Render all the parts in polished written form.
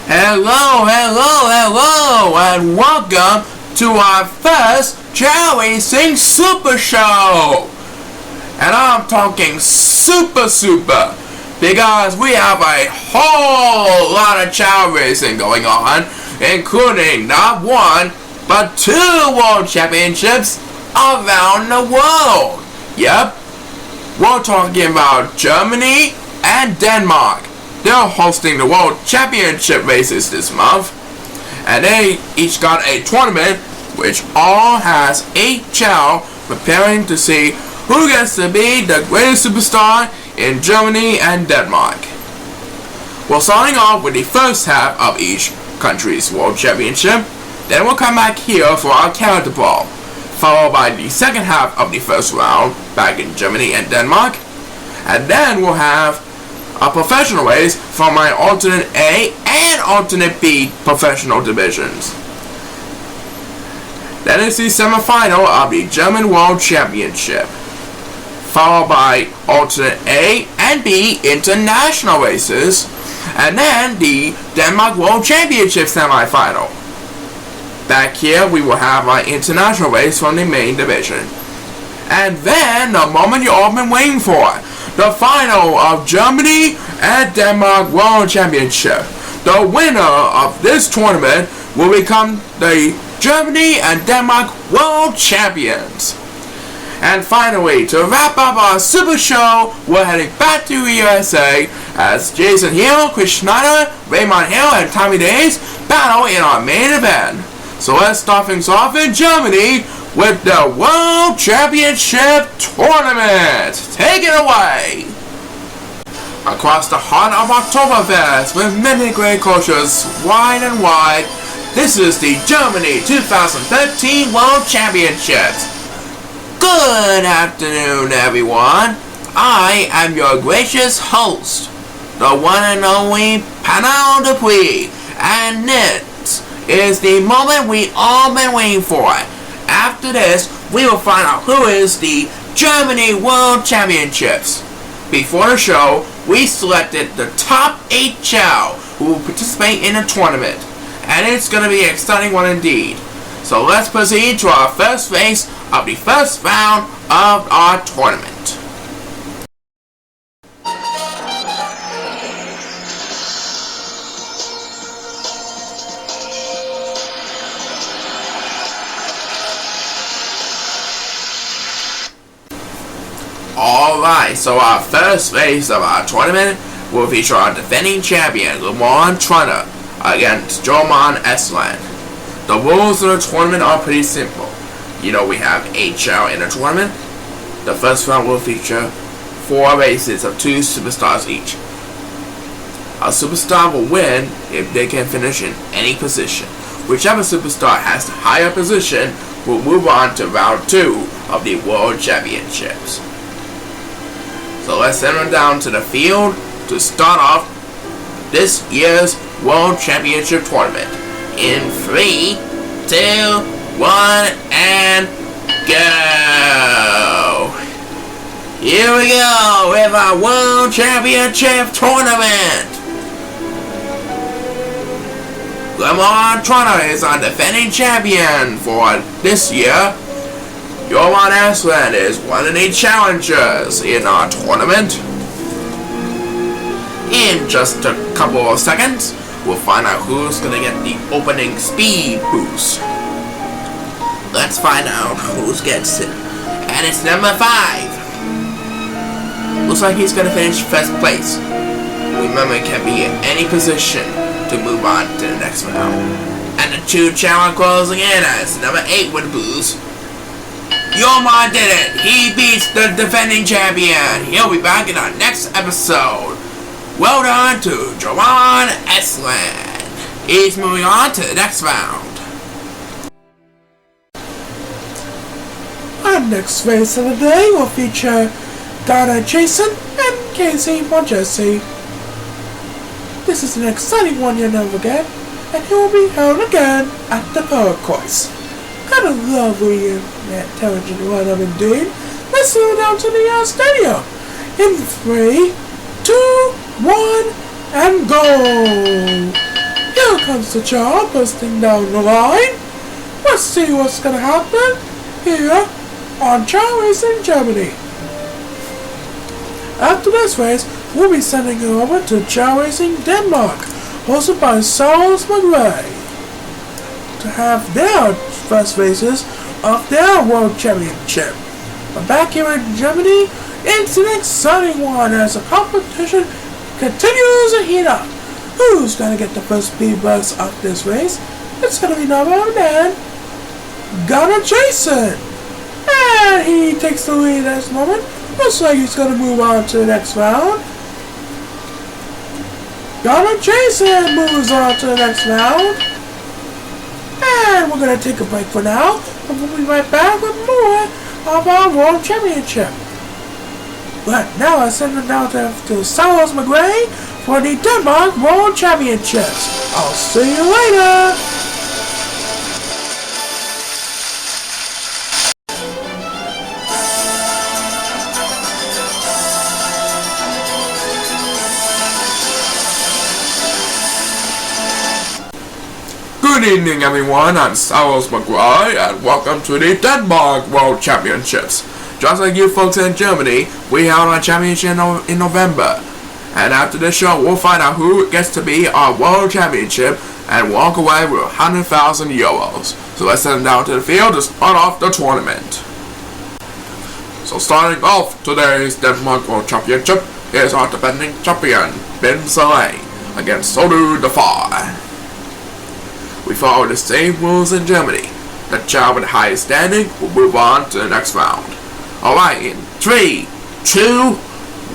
Hello, and welcome to our first Chao Racing Super Show. And I'm talking super, because we have a whole lot of Chao Racing going on, including not one, but 2 World Championships around the world. Yep, we're talking about Germany and Denmark. They're hosting the World Championship races this month, and they each got a tournament which all has 8 Chao preparing to see who gets to be the greatest superstar in Germany and Denmark. We're starting off with the first half of each country's World Championship, then we'll come back here for our character ball, followed by the second half of the first round back in Germany and Denmark, and then we'll have a professional race from my alternate A and alternate B professional divisions. Then is the semifinal of the German World Championship, followed by alternate A and B international races, and then the Denmark World Championship semifinal. Back here we will have our international race from the main division. And then the moment you all been waiting for, the final of Germany and Denmark World Championship. The winner of this tournament will become the Germany and Denmark World Champions. And finally, to wrap up our super show, we're heading back to the USA as Jason Hill, Chris Schneider, Raymond Hill, and Tommy Days battle in our main event. So let's start things off in Germany with the World Championship Tournament. Take it away! Across the heart of Oktoberfest, with many great cultures wide and wide, this is the Germany 2013 World Championships. Good afternoon, everyone. I am your gracious host, the one and only Panel Dupuis, and this is the moment we all been waiting for. After this, we will find out who is the Germany World Championships. Before the show, we selected the top 8 Chao who will participate in the tournament, and it's going to be an exciting one indeed. So let's proceed to our first race of the first round of our tournament. Alright, so our first race of our tournament will feature our defending champion, Lamont Trunner, against Joman Esland. The rules of the tournament are pretty simple. You know, we have 8 Chao in the tournament. The first round will feature 4 races of 2 superstars each. A superstar will win if they can finish in any position. Whichever superstar has the higher position will move on to round 2 of the World Championships. So let's send them down to the field to start off this year's World Championship Tournament. In 3, 2, 1, and go! Here we go with our World Championship Tournament! Lamont Trunner is our defending champion for this year. Joman Esland is one of the challengers in our tournament. In just a couple of seconds, we'll find out who's gonna get the opening speed boost. Let's find out who gets it. And it's number 5. Looks like he's gonna finish first place. Remember, it can be in any position to move on to the next round. And the 2 Chao closing in as number 8 with a boost. Joman did it! He beats the defending champion! He'll be back in our next episode. Well done to Joman Esland. He's moving on to the next round. Our next race of the day will feature Donna Jason and Casey Monjesse. This is an exciting one you'll never forget, and it will be held again at the Power Course. Got a lovely and intelligent lineup indeed. Let's go down to the stadium. In 3, 2, 1, and go! comes the Chao bursting down the line. Let's see what's gonna happen here on Chao Racing Germany. After this race, we'll be sending it over to Chao Racing Denmark, hosted by ChaoEmperor, to have their first races of their World Championship. But back here in Germany, it's an exciting one as the competition continues to heat up. Who's gonna get the first speed bus of this race? It's gonna be none other than Gunner Jason. And he takes the lead at this moment. Looks like he's gonna move on to the next round. Gunner Jason moves on to the next round. And we're gonna take a break for now. And we'll be right back with more of our World Championship. But now I send it down to ChaoEmperor for the Denmark World Championships. I'll see you later. Good evening, everyone. I'm ChaoEmperor, and welcome to the Denmark World Championships. Just like you folks in Germany, we held our championship in November. And after this show, we'll find out who gets to be our World Championship and walk away with 100,000 euros. So let's send them down to the field to start off the tournament. So starting off today's Denmark World Championship is our defending champion, Ben Saleh, against Sodu Defy. We follow the same rules in Germany. The Chao with the highest standing will move on to the next round. Alright, in 3, 2,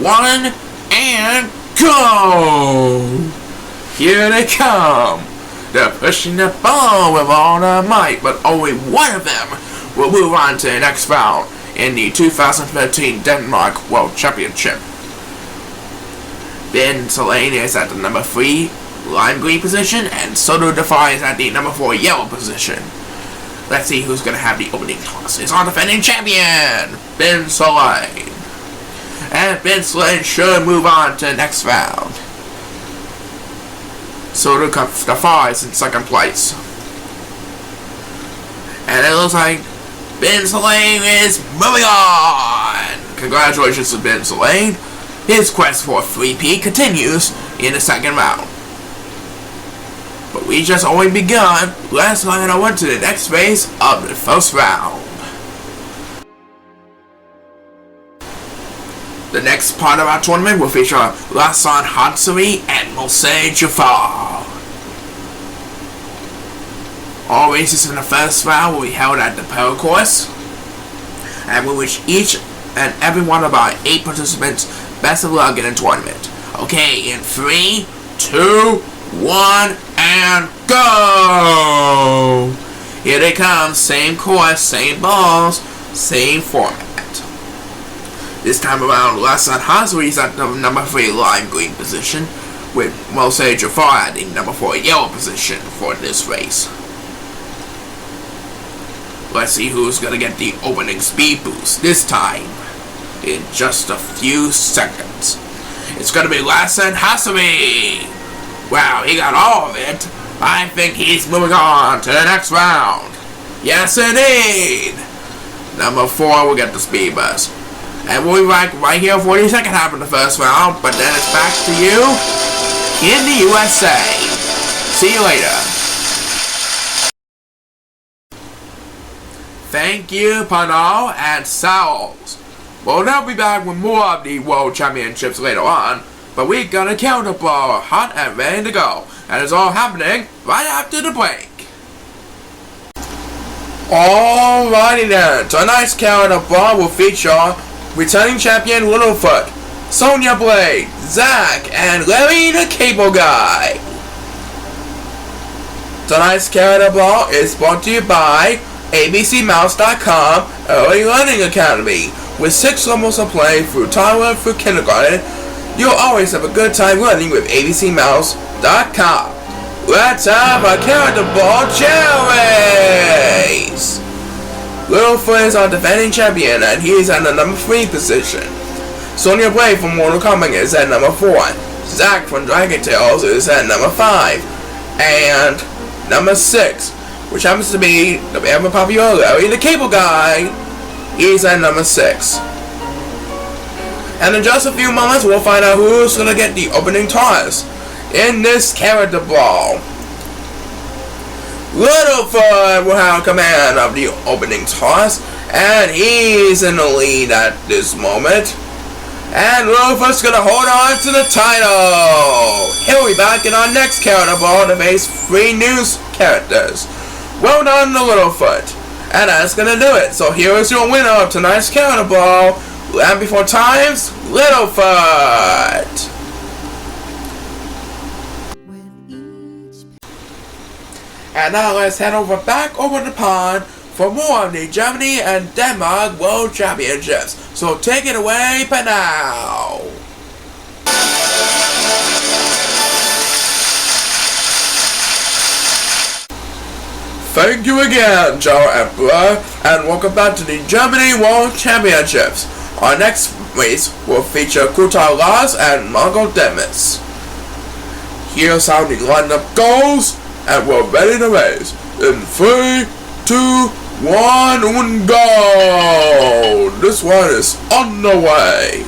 1, and go! Here they come! They're pushing the ball with all their might, but only one of them will move on to the next round in the 2013 Denmark World Championship. Ben Saleh is at the number 3 lime green position, and Sodu Defy is at the number 4 yellow position. Let's see who's going to have the opening toss. It's our defending champion, Ben Saleh. And Ben Saleh should move on to the next round. Sodu Defy is in second place. And it looks like Ben Saleh is moving on. Congratulations to Ben Saleh. His quest for a 3P continues in the second round. But we just only begun. Let's head over to the next phase of the first round. The next part of our tournament will feature Lassan Hansari and Mose Jafar. All races in the first round will be held at the Pearl Course, and we wish each and every one of our 8 participants best of luck in the tournament. Okay, in 3, 2, 1, and go! Here they come, same course, same balls, same format. This time around, Lassan Hansari is at the number 3 lime green position, with Mose Jafar at the number 4 yellow position for this race. Let's see who's gonna get the opening speed boost this time, in just a few seconds. It's gonna be Lassan Hansari! Wow, he got all of it. I think he's moving on to the next round. Yes, indeed. Number 4 will get the speed bus. And we'll be right here for the second half of the first round, but then it's back to you in the USA. See you later. Thank you, Panal and Sowls. We'll now be back with more of the World Championships later on, but we got a counterpart hot and ready to go, and it's all happening right after the break. Alrighty then, tonight's counterpart will feature returning champion Littlefoot, Sonya Blade, Zach, and Larry the Cable Guy. Tonight's counterpart is brought to you by abcmouse.com Early Learning Academy. With 6 levels of play through toddler through kindergarten, you'll always have a good time learning with abcmouse.com. Let's have a counterpart race! Littlefoot is our defending champion, and he is at the number 3 position. Sonya Blade from Mortal Kombat is at number 4. Zack from Dragon Tales is at number 5. And number 6, which happens to be the ever popular Larry the Cable Guy. He's at number 6. And in just a few moments, we'll find out who's gonna get the opening toss in this character brawl. Littlefoot will have command of the opening toss, and he's in the lead at this moment. And Littlefoot's gonna hold on to the title. He'll be back in our next character brawl to face 3 new characters. Well done to Littlefoot. And that's gonna do it. So here is your winner of tonight's character brawl. Land Before Time's Littlefoot. And now let's head back over the pond for more of the Germany and Denmark World Championships. So take it away, Panau. Thank you again, ChaoEmperor, and welcome back to the Germany World Championships. Our next race will feature Kuta Lars and Margot Demis. Here's how the lineup goes, and we're ready to race. In 3, 2, 1, and go! This one is on the way.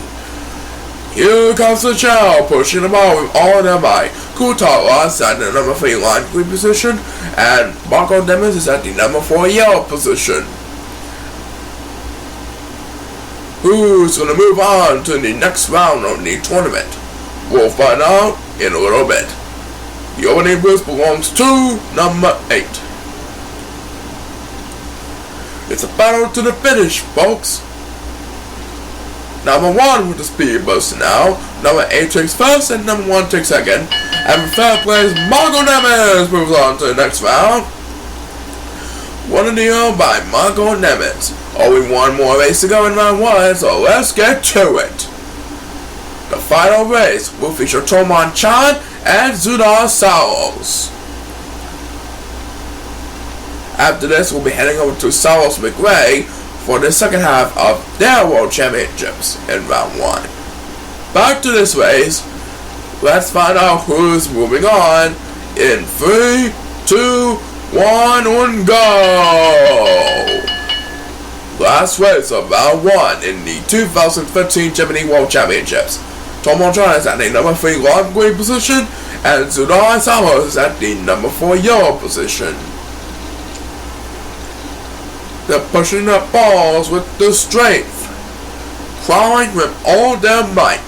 Here comes the Chao, pushing the ball with all their might. Kuta Lars at the number 3 line green position, and Margot Demis is at the number 4 yellow position. Who's going to move on to the next round of the tournament? We'll find out in a little bit. The opening boost belongs to number 8. It's a battle to the finish, folks. Number 1 with the speed boost now. Number 8 takes first and number 1 takes second. And third place, Margot Demis moves on to the next round. Won a deal by Margot Demis. Only one more race to go in round 1, so let's get to it. The final race will feature Toman Chan and Zudar Saros. After this, we'll be heading over to Saros McRae for the second half of their World Championships in round 1. Back to this race. Let's find out who's moving on in 3, 2, 1, and go! Last race of round 1 in the 2015 Germany World Championships. Toman Chan is at the number 3 lime green position, and Zudar Saros is at the number 4 yellow position. They're pushing up balls with the strength, clawing with all their might.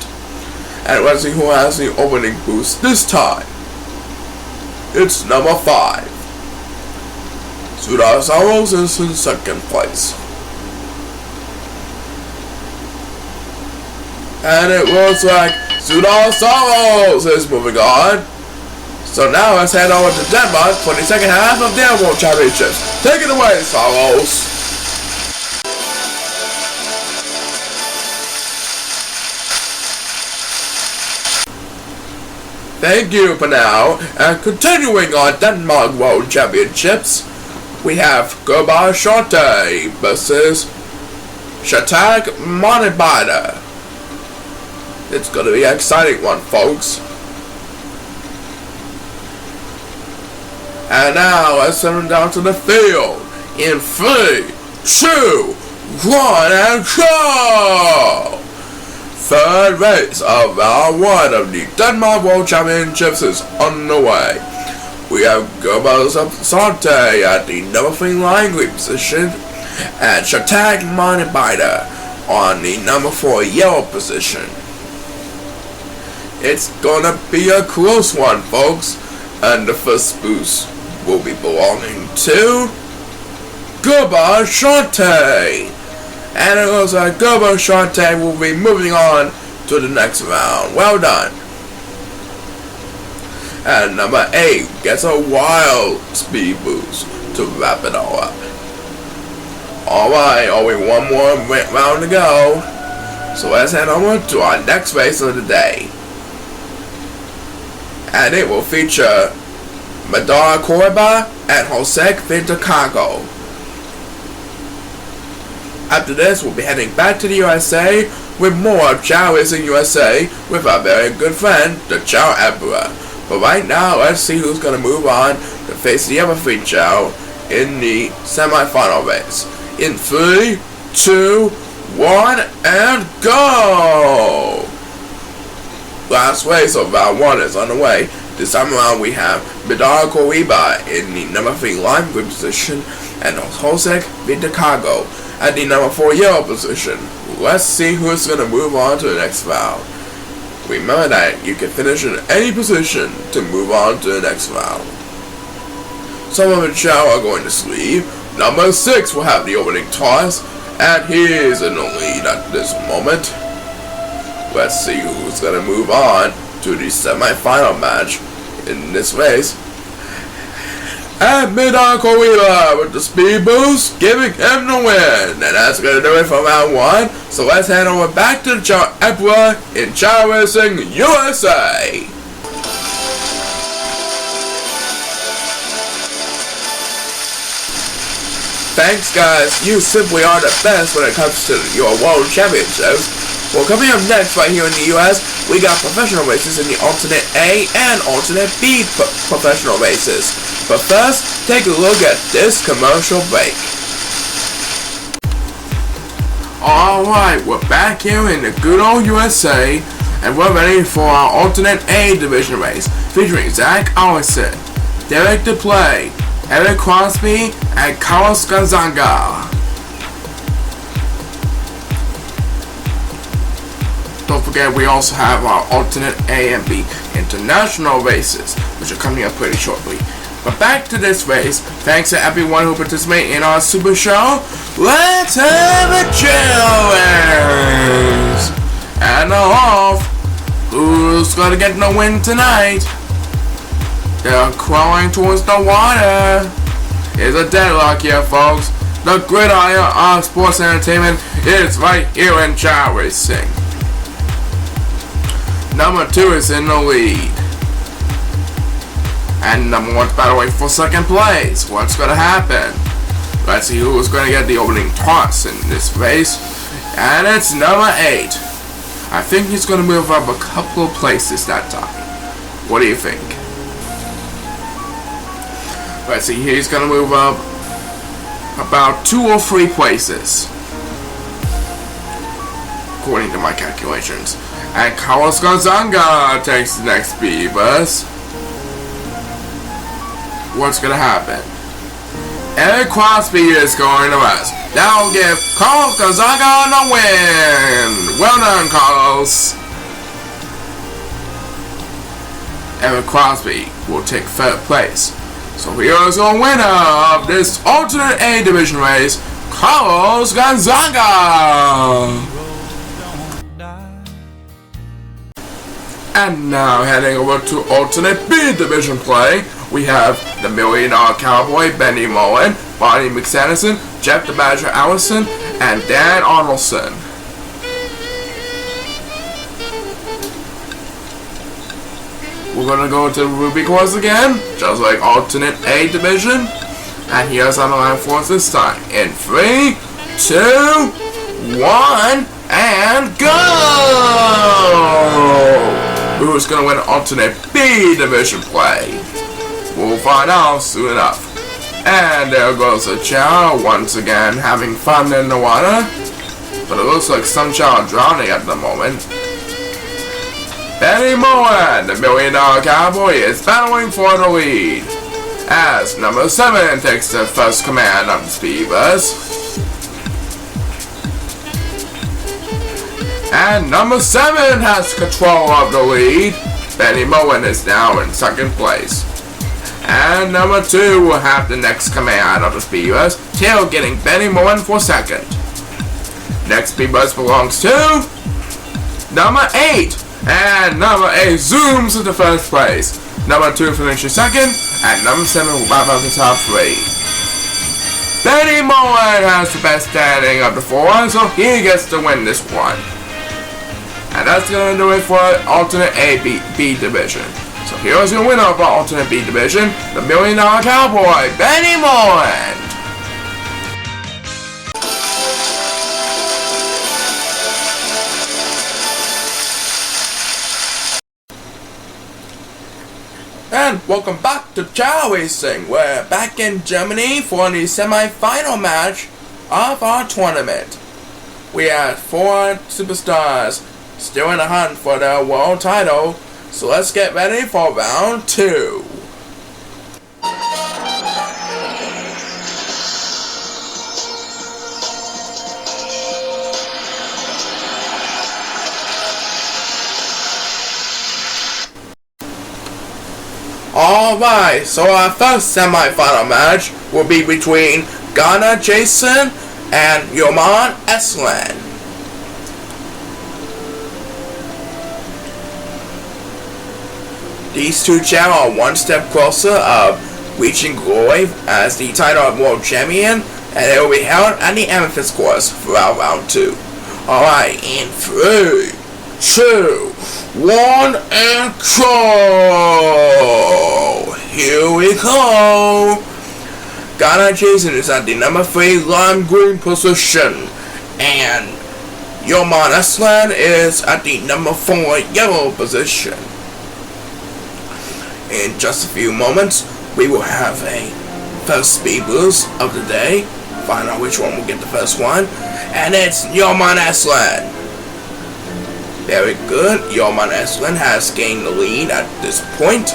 And let's see who has the opening boost this time. It's number 5. Zudar Saros is in second place. And it looks like Zudar Saros is moving on. So now let's head over to Denmark for the second half of their World Championships. Take it away, Saros. Thank you for now. And continuing on Denmark World Championships, we have Gerbar Shorte versus Shatak Monibada. It's gonna be an exciting one, folks. And now let's send them down to the field in 3, 2, 1, and go! Third race of round 1 of the Denmark World Championships is on the way. We have Gerbar Shorte at the number 3 line green position, and Shatak Monibada on the number 4 yellow position. It's gonna be a close one, folks, and the first boost will be belonging to Gerbar Shorte. And it looks like Gerbar Shorte will be moving on to the next round. Well done. And number 8 gets a wild speed boost to wrap it all up. Alright, only one more round to go. So let's head over to our next race of the day. And it will feature Madara Koreba and Jose Vintacago. After this, we'll be heading back to the USA with more of Chao Racing USA with our very good friend, the ChaoEmperor. But right now, let's see who's going to move on to face the other three Chao in the semi-final race. In 3, 2, 1, and go! Last race of round 1 is on the way. This time around we have Midara Koriba in the number 3 lime green position and Josek Vitacargo at the number 4 yellow position. Let's see who's going to move on to the next round. Remember that you can finish in any position to move on to the next round. Some of the Chao are going to sleep. Number 6 will have the opening toss, and he is in the lead at this moment. Let's see who's going to move on to the semi-final match in this race. And Midara Koriba with the speed boost, giving him the win. And that's going to do it for round 1. So let's head over back to the ChaoEmperor in Chao Racing USA. Thanks guys, you simply are the best when it comes to your World Championships. Well, coming up next right here in the US, we got professional races in the alternate A and alternate B professional races. But first, take a look at this commercial break. Alright, we're back here in the good old USA, and we're ready for our alternate A division race, featuring Zach Allison, Derek DePlay, Eric Crosby, and Carlos Gonzaga. Don't forget we also have our alternate A and B international races, which are coming up pretty shortly. But back to this race, thanks to everyone who participated in our super show. Let's have a chill race! And off! Who's gonna get the win tonight? They're crawling towards the water. It's a deadlock here, folks. The gridiron of sports entertainment is right here in Chao Racing. Number 2 is in the lead. And number 1's battling for second place. What's going to happen? Let's see who's going to get the opening toss in this race. And it's number 8. I think he's going to move up a couple of places that time. What do you think? Let's see, he's going to move up about 2 or 3 places, according to my calculations. And Carlos Gonzaga takes the next speed bus. What's going to happen? Eric Crosby is going to rest. That'll give Carlos Gonzaga the win. Well done, Carlos. Eric Crosby will take 3rd place. So here's the winner of this alternate A division race, Carlos Gonzaga. And now heading over to alternate B division play, we have the $1 Million Cowboy, Benny Mullen, Bonnie McSanderson, Jeff the Badger Allison, and Dan Arnoldson. We're gonna go to the Ruby course again, just like alternate A division. And here's on the line for us this time. In 3, 2, 1, and go! Who's gonna win alternate B division play? We'll find out soon enough. And there goes the Chao once again having fun in the water. But it looks like some Chao are drowning at the moment. Benny Mullen, the $1 Million Cowboy, is battling for the lead, as number 7 takes the first command of the speed bus. And number 7 has control of the lead. Benny Mullen is now in 2nd place. And number 2 will have the next command of the speed bus, tailgating Benny Mullen for 2nd. Next speed bus belongs to number 8. And number 8 zooms into 1st place. Number 2 finishes 2nd, and number 7 will wrap up the top 3. Benny Mullen has the best standing of the 4, so he gets to win this one. And that's gonna do it for alternate A B division. So here's the winner of our alternate B division, the $1 Million Cowboy, Benny Mullen. And welcome back to Chao Racing. We're back in Germany for the semi-final match of our tournament. We have 4 superstars still in the hunt for their world title, so let's get ready for round 2. Alright, so our first semi-final match will be between Ghana Jason and Yoman Eslan. These two Chao are one step closer of reaching glory as the title of world champion, and it will be held at the Amethyst course throughout round 2. Alright, in 3, 2, 1, and go! Here we go! Ghana Jason is at the number 3 lime green position, and Yoman Eslan is at the number 4 yellow position. In just a few moments, we will have a first speed boost of the day. Find out which one will get the first one, and it's Yoman Eslan. Very good. Yoman Eslan has gained the lead at this point.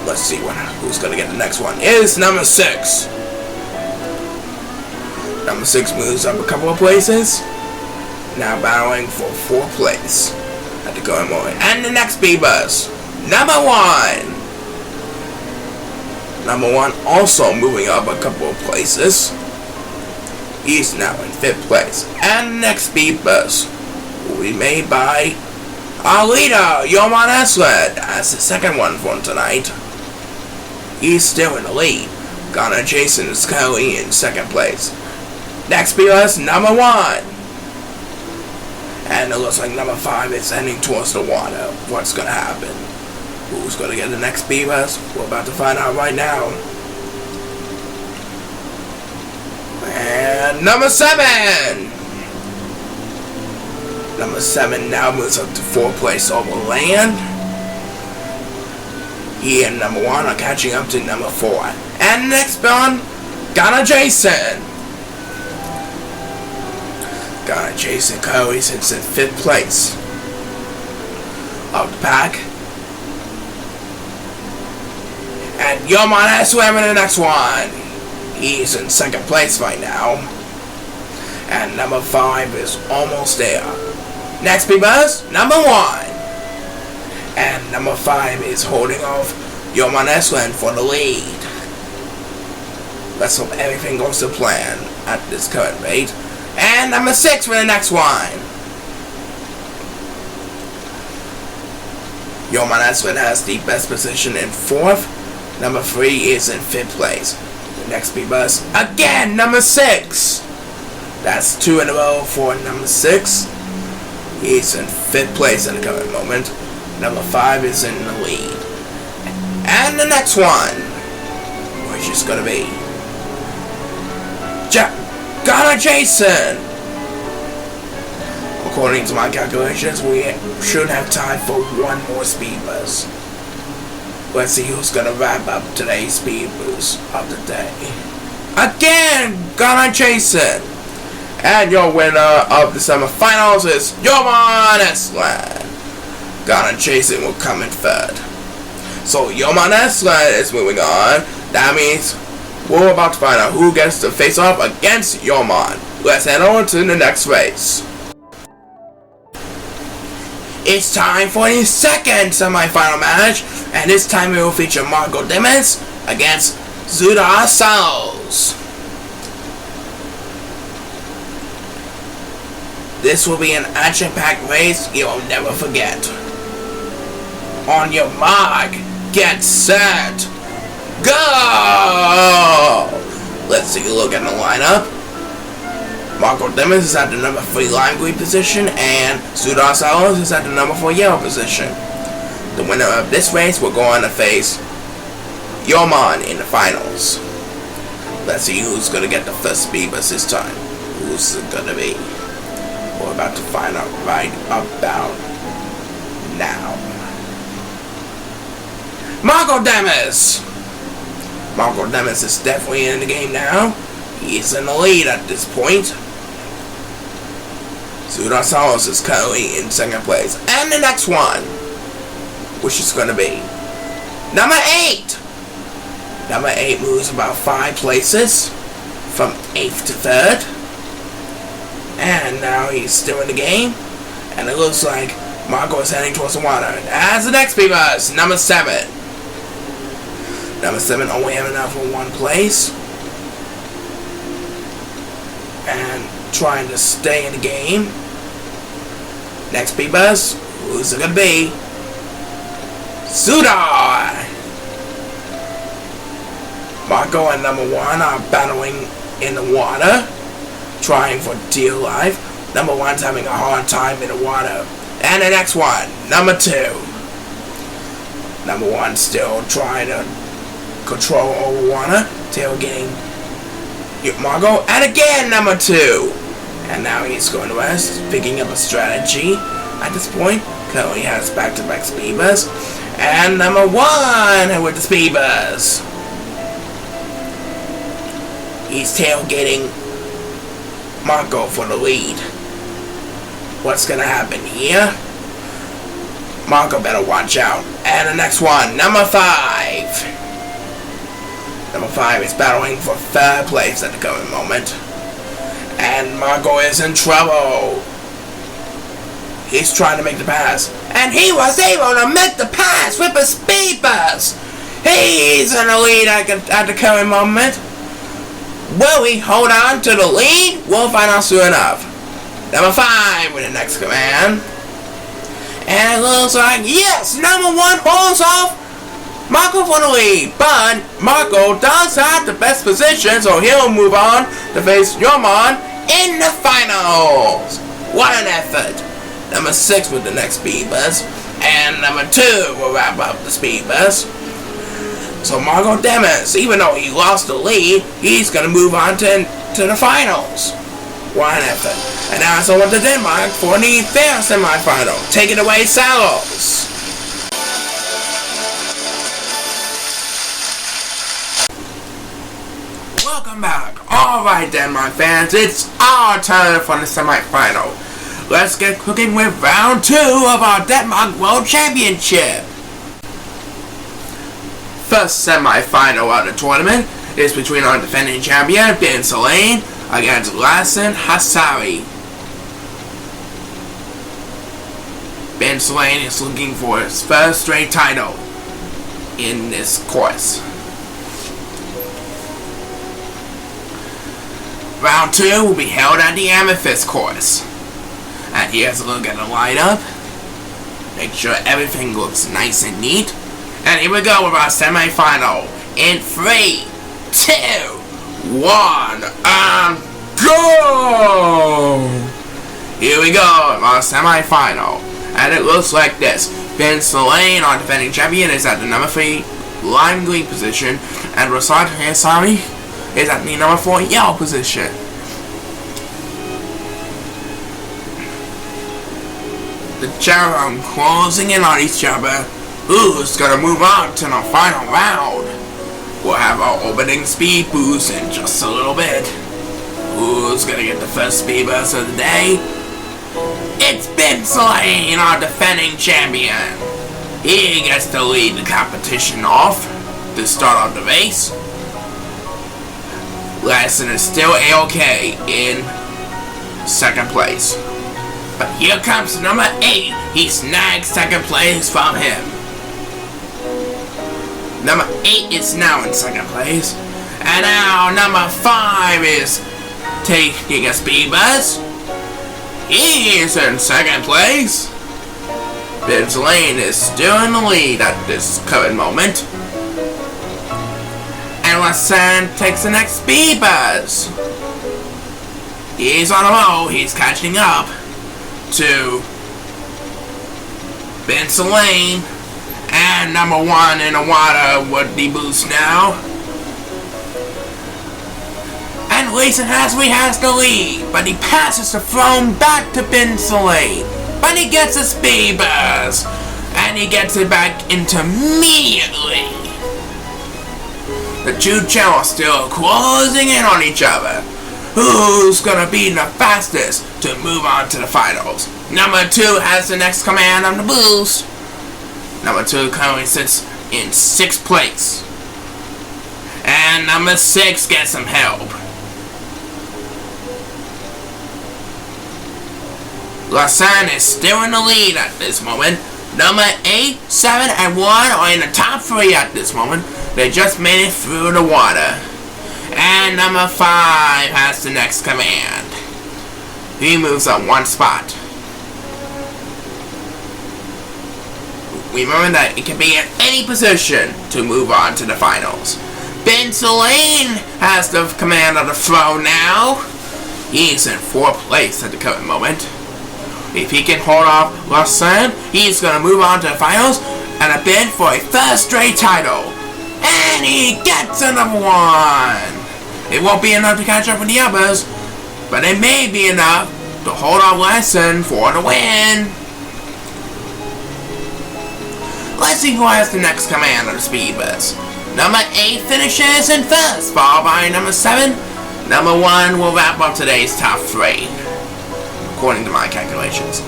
Let's see who's going to get the next one. It's number 6. Number 6 moves up a couple of places. Now battling for 4th place at the current moment. And the next speed bus, number 1. Number 1 also moving up a couple of places. He's now in 5th place. And the next speed bus will be made by our leader, Yoman Eslan, as the second one for tonight. He's still in the lead. Ghana Jason is currently in 2nd place. Next speed bus, number 1. And it looks like number 5 is heading towards the water. What's going to happen? Who's going to get the next speed bus? We're about to find out right now. And number 7! Number 7 now moves up to 4th place over land. He and number 1 are catching up to number 4. And next one, Ghana Jason. Ghana Jason currently sits in 5th place of the pack. And Yoman Eslan in the next one. He's in 2nd place right now. And number 5 is almost there. Next speed bus, number 1. And number 5 is holding off Yoman Eslan for the lead. Let's hope everything goes to plan at this current rate. And number 6 for the next one. Yoman Eslan has the best position in 4th. Number 3 is in 5th place. The next speed bus, again, number 6. That's 2 in a row for number 6. He's in 5th place at the current moment. Number 5 is in the lead. And the next one, which is going to be Ghana Jason. According to my calculations, we should have time for 1 more speed bus. Let's see who's going to wrap up today's speed boost of the day. Again, Ghana Jason. And your winner of the semifinals is Yoman Eslan. Ghana Jason will come in 3rd. So Yoman Eslan is moving on. That means we're about to find out who gets to face off against Yoman. Let's head on to the next race. It's time for the 2nd semi-final match, and this time it will feature Marco Demons against Zuda Salos. This will be an action-packed race you'll never forget. On your mark, get set, go! Let's take a look at the lineup. Marco Demons is at the number 3 lime green position, and Zuda Salos is at the number 4 yellow position. The winner of this race will go on to face Yoman in the finals. Let's see who's going to get the first speed bus this time. Who's it going to be? We're about to find out right about now. Marco Demis. Marco Demis is definitely in the game now. He's in the lead at this point. Sudasaurus is currently in second place. And the next one, which is going to be number 8. Number 8 moves about 5 places from 8th to 3rd. And now he's still in the game. And it looks like Marco is heading towards the water. As the next people, number 7. Number 7 only have enough for 1 place. And trying to stay in the game. Next Beavers, who's it gonna be? Sudar! Marco and number 1 are battling in the water, trying for dear life. Number 1's having a hard time in the water. And the next one, number 2. Number 1 still trying to control over water, tailgating Marco, and again number 2. And now he's going to rest, picking up a strategy at this point. Currently has back-to-back speeders. And number 1 with the speeders. He's tailgating Marco for the lead. What's gonna happen here? Marco better watch out. And the next one, number 5. Number 5 is battling for 3rd place at the current moment. And Marco is in trouble. He's trying to make the pass. And he was able to make the pass with a speed bus. He's in the lead at the current moment. Will he hold on to the lead? We'll find out soon enough. Number 5 with the next command. And it looks like, yes, number 1 holds off Marco for the lead. But Marco does have the best position, so he'll move on to face Yomon in the finals. What an effort. Number 6 with the next speed bus. And number 2 will wrap up the speed bus. So Marco Demis, even though he lost the lead, he's going to move on to the finals. What an effort. And now it's over to Denmark for the their semifinal. Take it away, Salos. Welcome back. Alright, Denmark fans, it's our turn for the semifinal. Let's get cooking with round 2 of our Denmark World Championship. First semi-final of the tournament is between our defending champion, Ben Salane, against Lassen Hassari. Ben Salane is looking for his first straight title in this course. Round 2 will be held at the Amethyst course. And here's a look at the lineup. Make sure everything looks nice and neat. And here we go with our semi-final. In 3, 2, 1, and go! Here we go with our semi-final. And it looks like this. Ben Salane, our defending champion, is at the number 3 lime green position. And Rasad Hassari is at the number 4 yellow position. The Chao closing in on each other. Who's gonna move on to the final round? We'll have our opening speed boost in just a little bit. Who's gonna get the first speed boost of the day? It's Ben Salane, our defending champion. He gets to lead the competition off to start off the race. Lassen is still A-OK in second place. But here comes number 8. He snags second place from him. Number 8 is now in second place. And now number 5 is taking a speed bus. He is in second place. Ben Salane is still in the lead at this current moment. And Lassen takes the next speed bus. He's on a roll. He's catching up to Ben Salane. And number 1 in the water with the boost now. And Lassen Hassari has the lead, but he passes the throne back to Ben Salane. But he gets a speed bus. and he gets it back immediately. The two Chao are still closing in on each other. Who's gonna be the fastest to move on to the finals? Number 2 has the next command on the boost. Number 2 currently sits in 6th place. And number 6 gets some help. Lasan is still in the lead at this moment. Number 8, 7, and 1 are in the top 3 at this moment. They just made it through the water. And number 5 has the next command. He moves up 1 spot. Remember that it can be in any position to move on to the finals. Ben Selene has the command of the throne now. He's in 4th place at the current moment. If he can hold off Lasan, he's going to move on to the finals and a bid for a 3rd straight title. And he gets a number 1. It won't be enough to catch up with the others, but it may be enough to hold off Lasan for the win. Let's see who has the next command of the speed bus. Number 8 finishes in 1st, followed by number 7. Number 1 will wrap up today's top 3, according to my calculations.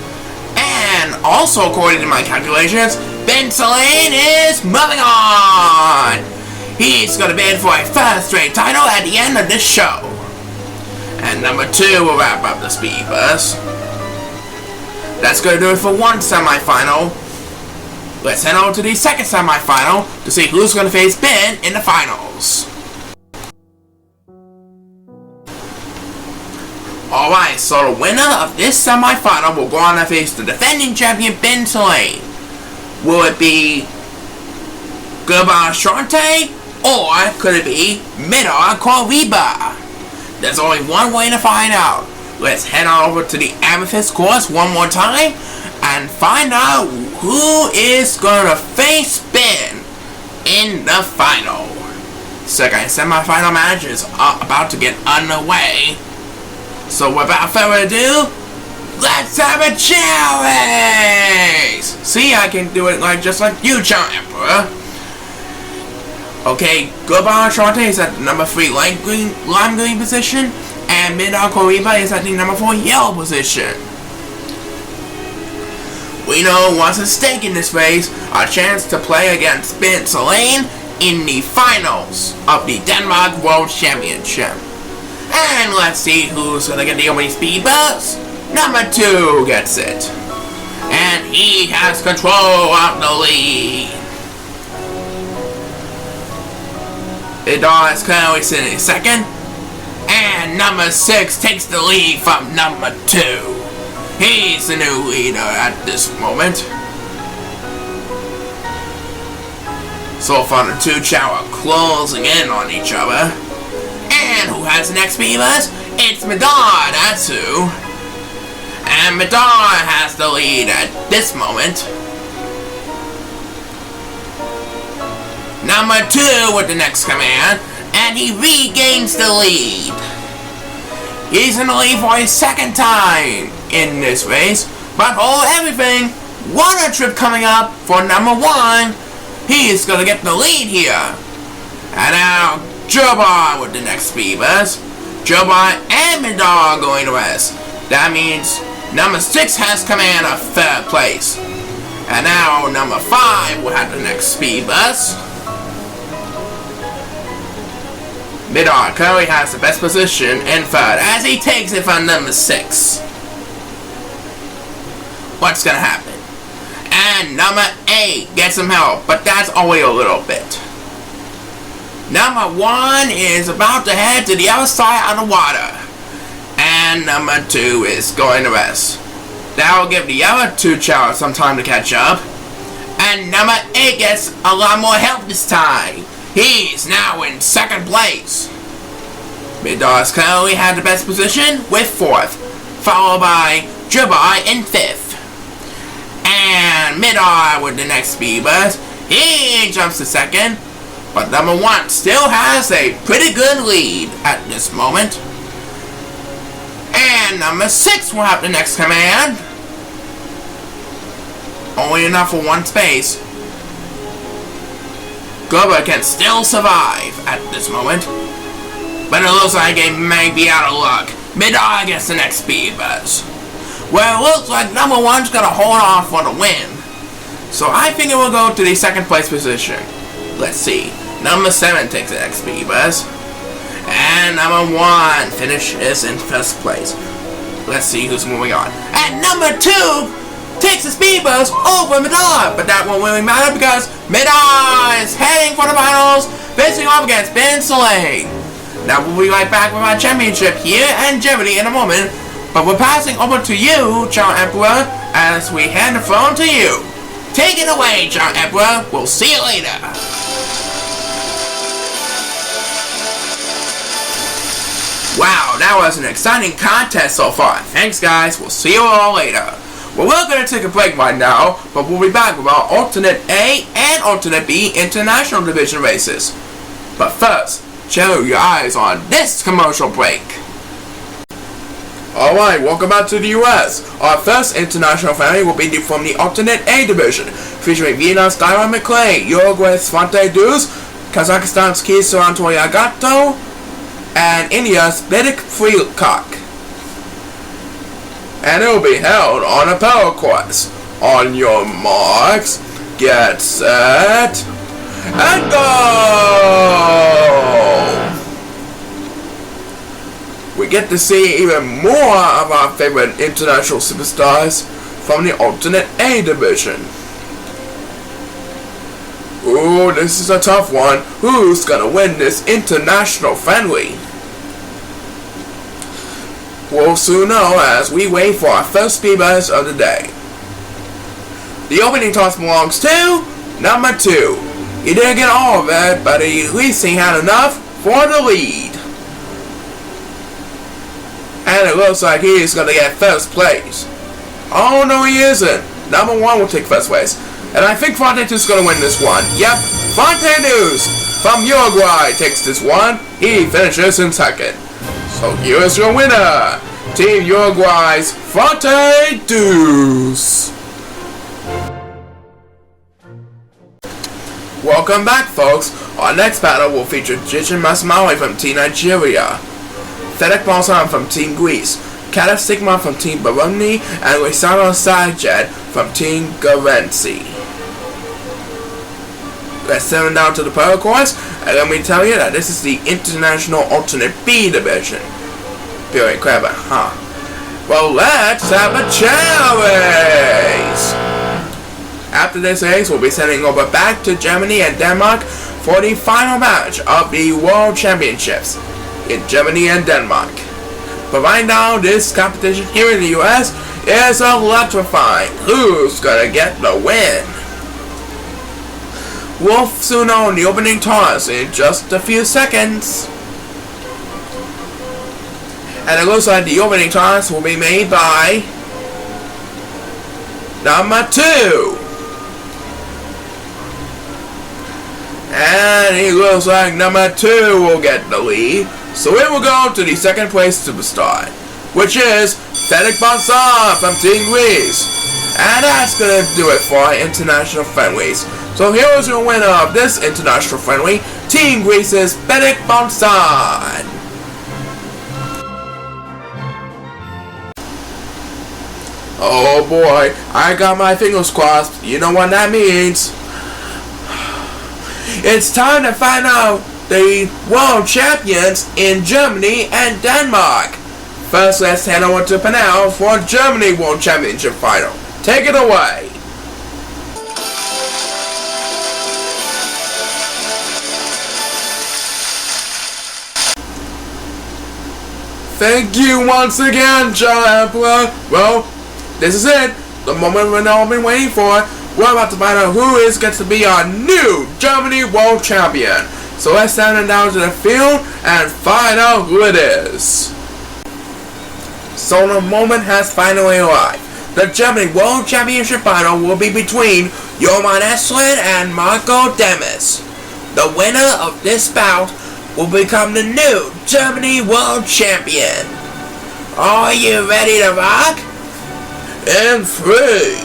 And also according to my calculations, Ben Selene is moving on. He's going to bid for a 1st straight title at the end of this show. And number 2 will wrap up the speed bus. That's going to do it for one semifinal. Let's head over to the 2nd semifinal to see who's going to face Ben in the finals. Alright, so the winner of this semifinal will go on to face the defending champion Ben Selene. Will it be Goodbye Shante, or could it be Midar Koriba? There's only one way to find out. Let's head on over to the Amethyst course one more time and find out who is going to face Ben in the final. Second semifinal match is about to get underway. So without further ado, let's have a Chao race! See, I can do it just like you, ChaoEmperor. Okay, Goodbye Shante is at the number 3 lime green position, and Midar Koriba is at the number 4 yellow position. We know what's at stake in this race, a chance to play against Ben Selene in the finals of the Denmark World Championship. And let's see who's gonna get the opening speed bus. Number 2 gets it. And he has control of the lead. Midar is currently sitting in 2nd. And number 6 takes the lead from number 2. He's the new leader at this moment. So far the two Chao are closing in on each other. And who has the next speed bus? It's Midar, that's who. And Midar has the lead at this moment. Number 2 with the next command, and he regains the lead. He's in the lead for his 2nd time in this race, but for everything, water trip coming up for number 1. He's gonna get the lead here. And now Jobar with the next speed bus. Jobar and Midar are going to rest. That means number 6 has command of 3rd place. And now number 5 will have the next speed bus. Midar currently has the best position in 3rd as he takes it from number 6. What's gonna happen? And number 8 gets some help, but that's only a little bit. Number 1 is about to head to the other side of the water. And number 2 is going to rest. That will give the other 2 Chao some time to catch up. And number 8 gets a lot more help this time. He's now in 2nd place. Midar's currently had the best position with 4th, followed by Jobar in 5th. And Midar with the next speed bus, he jumps to 2nd, but number 1 still has a pretty good lead at this moment. And number 6 will have the next command. only enough for one space. Gerber can still survive at this moment, but it looks like it may be out of luck. Mid-eye gets the next speed buzz. Well, it looks like number 1's gonna hold on for the win. So I think it will go to the second place position. Let's see. Number 7 takes the next speed buzz. And number 1 finishes in first place. Let's see who's moving on. And number 2 takes the speed buzz over Mid-eye. But that won't really matter because Mid-eye is heading for the finals, facing off against Ben Soleil. Now we'll be right back with our championship here in Germany in a moment. But we're passing over to you, ChaoEmperor, as we hand the phone to you. Take it away, ChaoEmperor. We'll see you later. Wow, that was an exciting contest so far. Thanks, guys. We'll see you all later. Well, we're going to take a break right now, but we'll be back with our Alternate A and Alternate B International Division races. But first, show your eyes on this commercial break. Alright, welcome back to the US. Our first international family will be from the Alternate A division, featuring Vienna's Skylar McClay, Uruguay's Svante Duz, Kazakhstan's Keith Yagato, and India's Bedik Freecock. And it will be held on a power course. On your marks, get set, and go! We get to see even more of our favorite international superstars from the Alternate A division. Ooh, this is a tough one. Who's gonna win this international friendly? We'll soon know as we wait for our first speed buzz of the day. The opening toss belongs to number 2. He didn't get all of it, but at least he had enough for the lead. And it looks like he is going to get first place. Oh, no, he isn't. Number 1 will take first place. And I think Fonte is going to win this one. Yep, Fonte Duz from Uruguay takes this one. He finishes in second. So here is your winner. Team Uruguay's Fonte Duz. Welcome back, folks. Our next battle will feature Jijin Masmawi from Team Nigeria, Fedek Balsam from Team Greece, Kata Sigma from Team Burundi, and Risano Sajed from Team Guernsey. Let's send them down to the power course, and let me tell you that this is the International Alternate B division. Very clever, huh? Well, let's have a Chao race! After this race, we'll be sending over back to Germany and Denmark for the final match of the World Championships in Germany and Denmark. But right now, this competition here in the US is electrifying. Who's gonna get the win? We'll soon know in the opening toss in just a few seconds. And it looks like the opening toss will be made by number 2. And it looks like number 2 will get the lead. So it will go to the second place superstar, which is Fedek Balsam from Team Greece. And that's going to do it for our international friendlies. So here is your winner of this international friendly, Team Greece's Fedek Balsam. Oh boy, I got my fingers crossed. You know what that means. It's time to find out the world champions in Germany and Denmark. First, let's head over to Panel for Germany World Championship Final. Take it away. Thank you once again, ChaoEmperor. Well, this is it. The moment we've all been waiting for. We're about to find out who gets to be our new Germany World Champion. So let's send them down to the field and find out who it is. So the moment has finally arrived. The Germany World Championship Final will be between Johan Esslin and Marco Demis. The winner of this bout will become the new Germany World Champion. Are you ready to rock? In 3,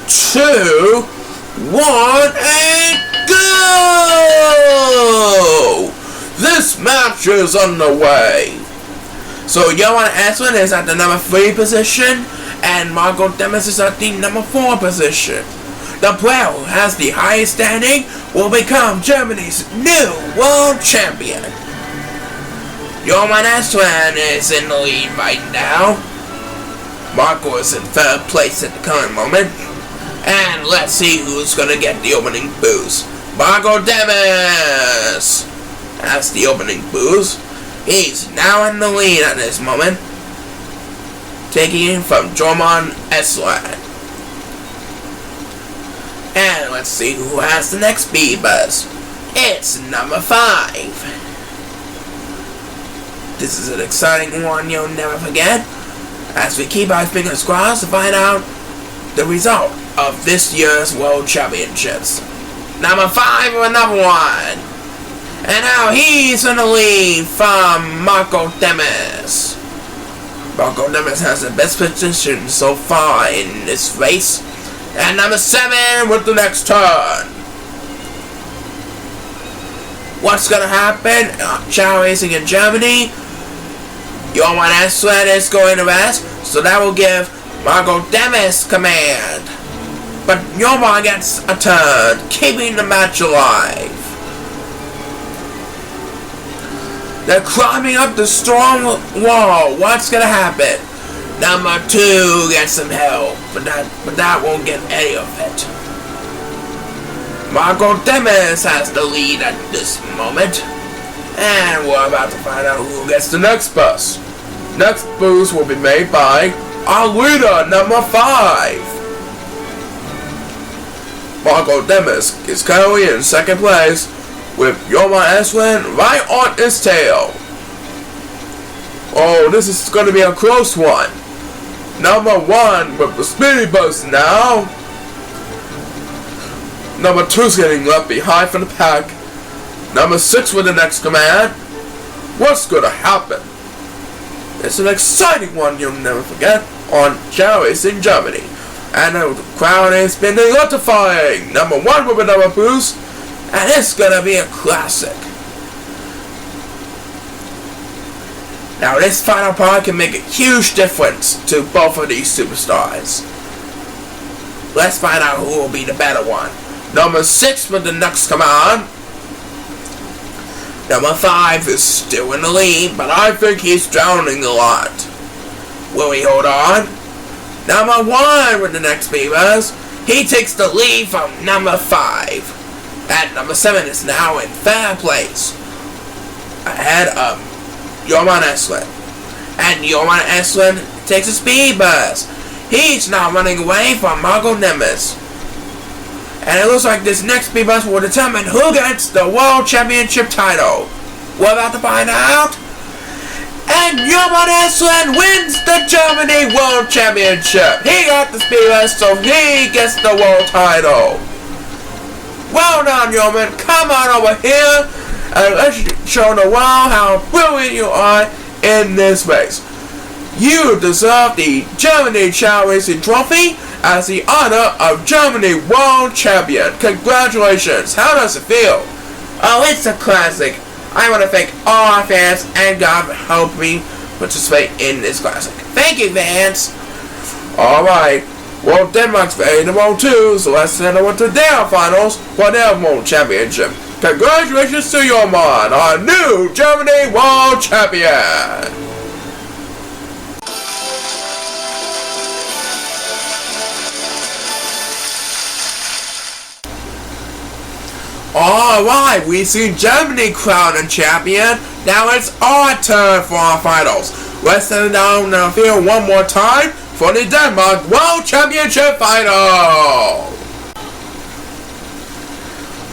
2, 1, and go! This match is underway. So Johan Eswin is at the number 3 position, and Marco Demis is at the number 4 position. The player who has the highest standing will become Germany's new world champion. Johan Eswin is in the lead right now. Marco is in 3rd place at the current moment. And let's see who's gonna get the opening boost. Marco Demis has the opening boost. He's now in the lead at this moment, taking it from Johan Eswin. And let's see who has the next speed buzz. It's number 5. This is an exciting one you'll never forget, as we keep our fingers crossed to find out the result of this year's World Championships. Number 5 with another one. And now he's in the lead from Marco Demis. Marco Demis has the best position so far in this race. And number 7 with the next turn. What's gonna happen? Chao racing in Germany. Johan Eswin is going to rest, so that will give Marco Demis command. But Johan gets a turn, keeping the match alive. They're climbing up the storm wall. What's gonna happen? Number 2 gets some help, but that won't get any of it. Marco Demis has the lead at this moment, and we're about to find out who gets the next boost. Next boost will be made by our leader, number 5. Marco Demis is currently in 2nd place, with Johan Eswin right on his tail. Oh, this is going to be a close one. Number 1 with the speedy boost now. Number 2's getting left behind from the pack. Number 6 with the next command. What's going to happen? It's an exciting one you'll never forget on Chao Racing Germany. And the crowd is been electrifying. Number 1 with another boost. And it's gonna be a classic. Now this final part can make a huge difference to both of these superstars. Let's find out who will be the better one. Number 6 with the next command. Number 5 is still in the lead, but I think he's drowning a lot. Will he hold on? Number 1 with the next beavers. He takes the lead from number 5. And number 7 is now in 3rd place, ahead of Johan Eswin. And Johan Eswin takes a speed boost. He's now running away from Marco Demis. And it looks like this next speed boost will determine who gets the World Championship title. We're about to find out. And Johan Eswin wins the Germany World Championship. He got the speed boost, so he gets the world title. Well done, Johan. Come on over here and let's show the world how brilliant you are in this race. You deserve the Germany Chao Racing Trophy as the honor of Germany World Champion. Congratulations. How does it feel? Oh, it's a classic. I want to thank all our fans and God for helping me participate in this classic. Thank you, fans. Alright. Well, Denmark's ready to roll too, so let's send over to their finals for their World Championship. Congratulations to Johan, our new Germany World Champion! Alright, we've seen Germany crowned a champion. Now it's our turn for our finals. Let's send it down the field one more time for the Denmark World Championship Final!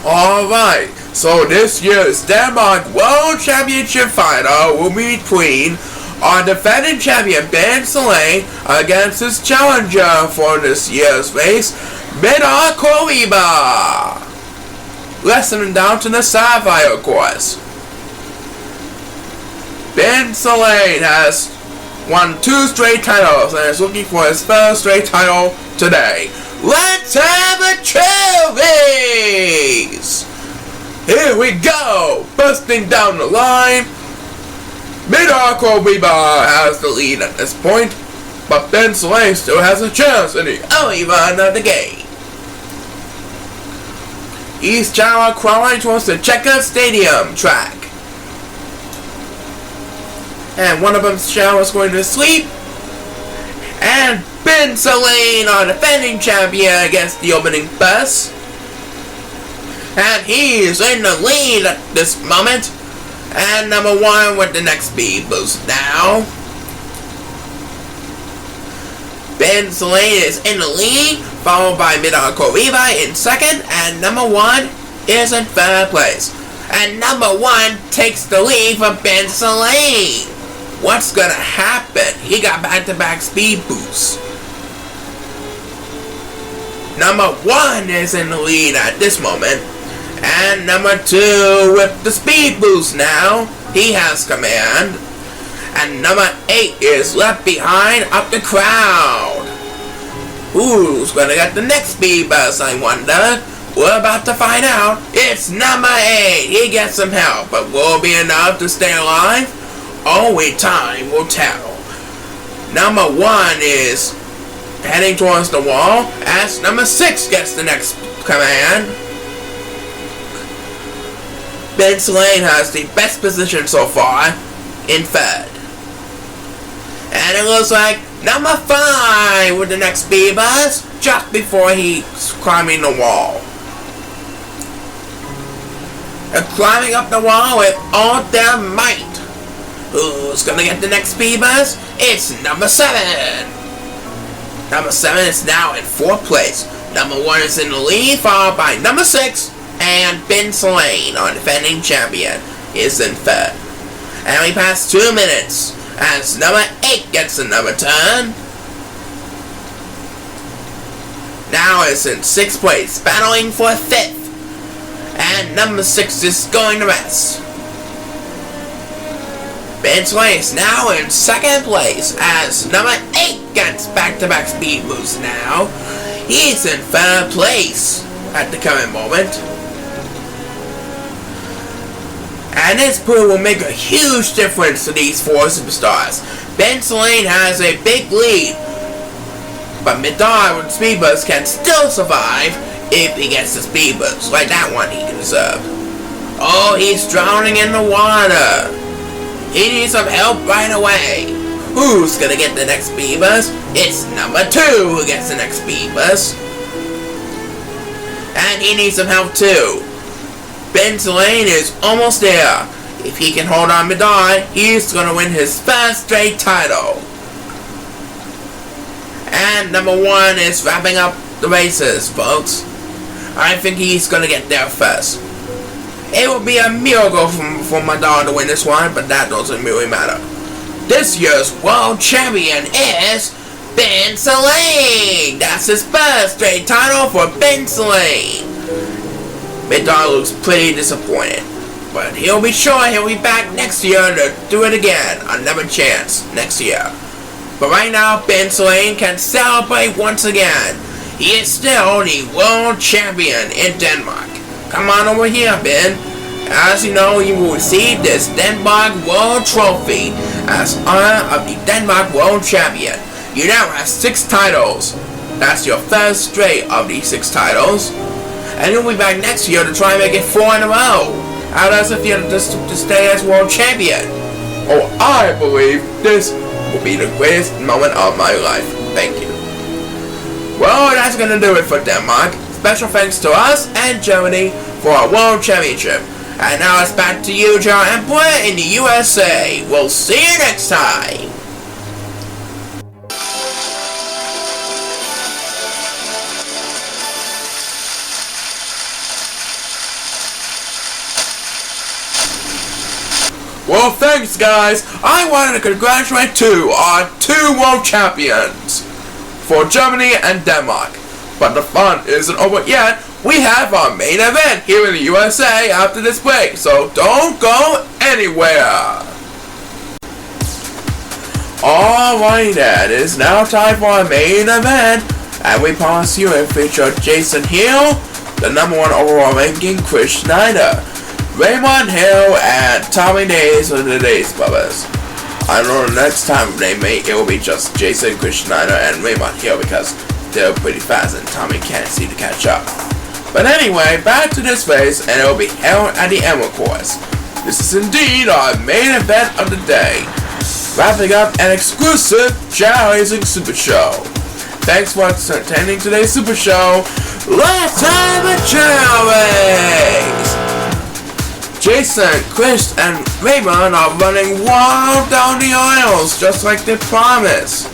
Alright, so this year's Denmark World Championship Final will be between our defending champion Ben Soleil against his challenger for this year's race, Medar Koriba. Let's send him down to the Sapphire course. Ben Soleil has won 2 straight titles and is looking for his 3rd straight title today. let's have a trophies! Here we go! Busting down the line. Mid-Arco Reba has the lead at this point, but Ben Soleil still has a chance in the early run of the game. He's Chao crawling towards the Checker Stadium track. And one of them's Chao is going to sleep. And Ben Soleil, our defending champion, against the opening bus. And he's in the lead at this moment. And number 1 with the next speed boost now. Ben Soleil is in the lead, followed by Mid-Arco Reba in second, and number 1 is in third place. And number 1 takes the lead for Ben Soleil. What's gonna happen? He got back-to-back speed boosts. Number 1 is in the lead at this moment. And number 2 with the speed boost now. He has command. And number 8 is left behind up the crowd. Who's gonna get the next speed boost, I wonder? We're about to find out. It's number 8. He gets some help, but will it be enough to stay alive? Only time will tell. Number 1 is heading towards the wall as number 6 gets the next command. Ben Soleil has the best position so far in third. And it looks like number 5 with the next speed bus just before he's climbing the wall. They're climbing up the wall with all their might. Who's gonna get the next speed bus? It's number 7. Number 7 is now in 4th place. Number 1 is in the lead, followed by number 6. And Ben Soleil, our defending champion, is in 3rd. And we pass 2 minutes as number 8 gets another turn. Now it's in 6th place, battling for 5th. And number 6 is going to rest. Ben Soleil is now in 2nd place as number 8 gets back-to-back speed boosts now. He's in 3rd place at the current moment. And this pool will make a huge difference to these 4 superstars. Ben Soleil has a big lead, but Midar with speed boost can still survive if he gets the speed boost, like that one he deserved. Oh, he's drowning in the water. He needs some help right away. Who's gonna get the next speed boost? It's number 2 who gets the next speed boost. And he needs some help too. Ben Soleil is almost there. If he can hold on to die, he's going to win his 1st straight title. And number 1 is wrapping up the races, folks. I think he's going to get there first. It would be a miracle for Madar to win this one, but that doesn't really matter. This year's world champion is Ben Soleil. That's his 1st straight title for Ben Soleil. Midar looks pretty disappointed, but he'll be sure he'll be back next year to do it again, another chance next year. But right now, Ben Soleil can celebrate once again. He is still the world champion in Denmark. Come on over here, Ben. As you know, you will receive this Denmark World Trophy as honor of the Denmark World Champion. You now have 6 titles. That's your 1st straight of these 6 titles. And you'll be back next year to try and make it 4 in a row. How does it feel to stay as world champion? Oh, I believe this will be the greatest moment of my life. Thank you. Well, that's gonna do it for Denmark. Special thanks to us and Germany for our world championship. And now it's back to you, ChaoEmperor, in the USA. We'll see you next time. Well, thanks, guys. I wanted to congratulate our 2 world champions for Germany and Denmark. But the fun isn't over yet. We have our main event here in the USA after this break, so don't go anywhere. Alright then, it's now time for our main event And we promise you it featured Jason Hill, the #1 overall ranking Chris Schneider, Raymond Hill, and Tommy Days of the Days Brothers. I know the next time they meet, it will be just Jason, Chris Schneider, and Raymond Hill because they're pretty fast and Tommy can't seem to catch up. But anyway, back to this race, and it will be held at the Emerald Course. This is indeed our main event of the day, wrapping up an exclusive Chao Racing Super Show. Thanks for attending today's Super Show. Let's have a Chao race! Jason, Chris, and Raymond are running wild down the aisles, just like they promised.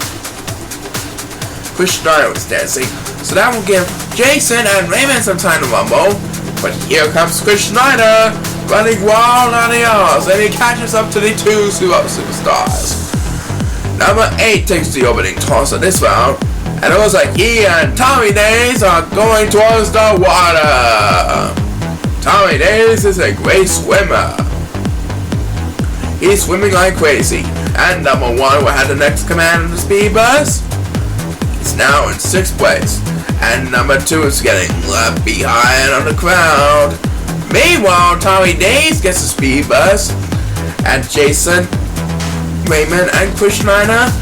Chris Schneider was dancing, so that will give Jason and Raymond some time to rumble. But here comes Chris Schneider, running wild on the aisles, and he catches up to the two superstars. #8 takes the opening toss of this round, and it looks like he and Tommy Days are going towards the water. Tommy Days is a great swimmer. He's swimming like crazy, and #1 will have the next command of the speed bus. It's now in 6th place, and #2 is getting left behind on the crowd. Meanwhile, Tommy Days gets the speed bus, and Jason, Raymond, and Chris Schneider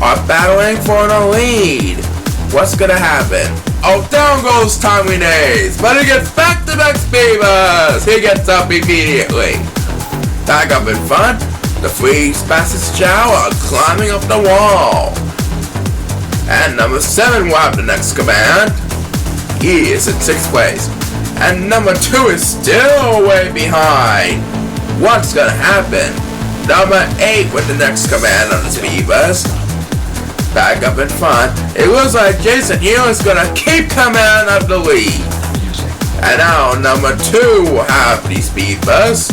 are battling for the lead. What's gonna happen? Oh, down goes Tommy Days, but he gets back-to-back speed bus. He gets up immediately. Back up in front, the three fastest Chao are climbing up the wall. And #7 will have the next command. He is in 6th place. And #2 is still way behind. What's gonna happen? #8 with the next command on the speed bus. Back up in front. It looks like Jason Hill is gonna keep command of the lead. And now #2 will have the speed bus.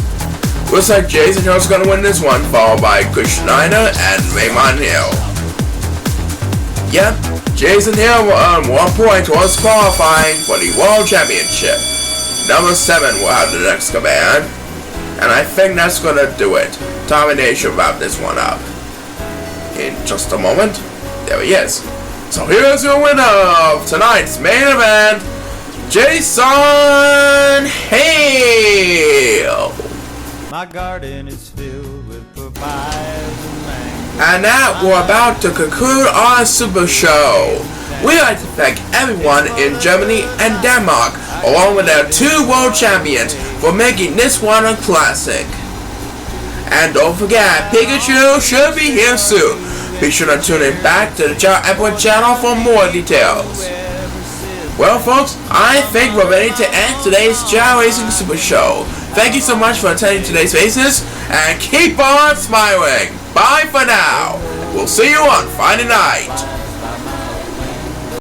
Looks like Jason Hill is gonna win this one, followed by Chris Schneider and Raymond Hill. Yep, Jason Hill will earn 1 point towards qualifying for the World Championship. #7 will have the next command, and I think that's gonna do it. Tommy Days should wrap this one up. In just a moment, there he is. So here's your winner of tonight's main event, Jason Hill. My garden is filled with papayas and mangoes. And now we're about to conclude our Super Show. We'd like to thank everyone in Germany and Denmark, along with their 2 world champions, for making this one a classic. And don't forget, Pikachu should be here soon. Be sure to tune in back to the ChaoEmperor channel for more details. Well folks, I think we're ready to end today's Chao Racing Super Show. Thank you so much for attending today's races, and keep on smiling. Bye for now. We'll see you on Friday night.